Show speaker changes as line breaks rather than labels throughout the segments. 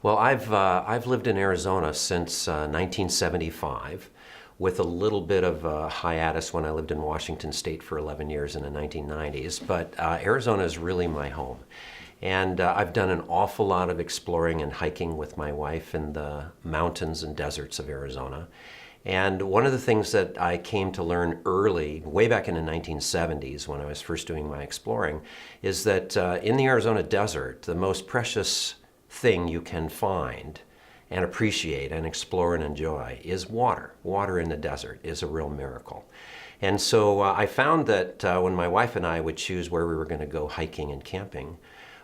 Well, I've lived in Arizona since 1975, with a little bit of a hiatus when I lived in Washington State for 11 years in the 1990s. But Arizona is really my home. And I've done an awful lot of exploring and hiking with my wife in the mountains and deserts of Arizona. And one of the things that I came to learn early, way back in the 1970s when I was first doing my exploring, is that in the Arizona desert, the most precious thing you can find and appreciate and explore and enjoy is water. Water in the desert is a real miracle. And so I found that when my wife and I would choose where we were going to go hiking and camping,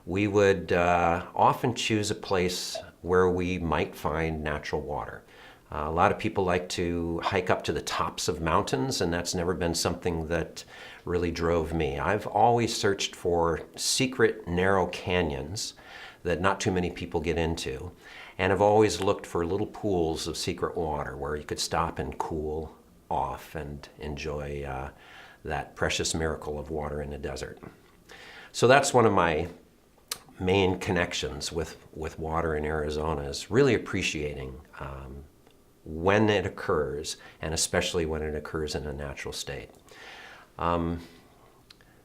we would often choose a place where we might find natural water. A lot of people like to hike up to the tops of mountains, and that's never been something that really drove me. I've always searched for secret, narrow canyons that not too many people get into, and I've always looked for little pools of secret water where you could stop and cool off and enjoy that precious miracle of water in the desert. So that's one of my main connections with water in Arizona, is really appreciating when it occurs, and especially when it occurs in a natural state.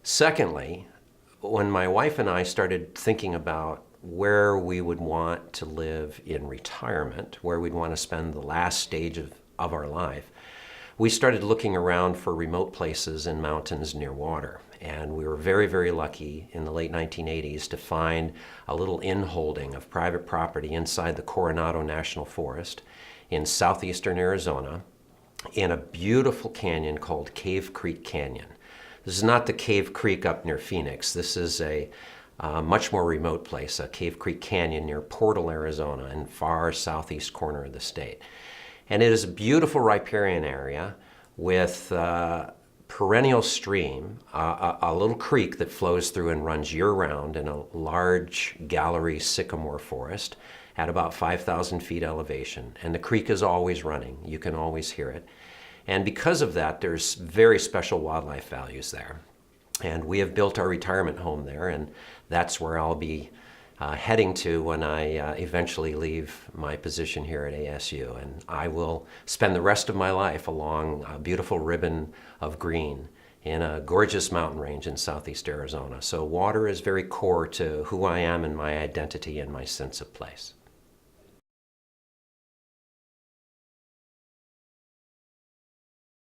Secondly, when my wife and I started thinking about where we would want to live in retirement, where we'd want to spend the last stage of our life, we started looking around for remote places in mountains near water. And we were very, very lucky in the late 1980s to find a little in-holding of private property inside the Coronado National Forest in southeastern Arizona in a beautiful canyon called Cave Creek Canyon. This is not the Cave Creek up near Phoenix. This is a much more remote place, a Cave Creek Canyon near Portal, Arizona, in far southeast corner of the state. And it is a beautiful riparian area with perennial stream, a little creek that flows through and runs year-round in a large gallery sycamore forest at about 5,000 feet elevation. And the creek is always running. You can always hear it. And because of that, there's very special wildlife values there. And we have built our retirement home there, and that's where I'll be heading to when I eventually leave my position here at ASU. And I will spend the rest of my life along a beautiful ribbon of green in a gorgeous mountain range in southeast Arizona. So water is very core to who I am and my identity and my sense of place.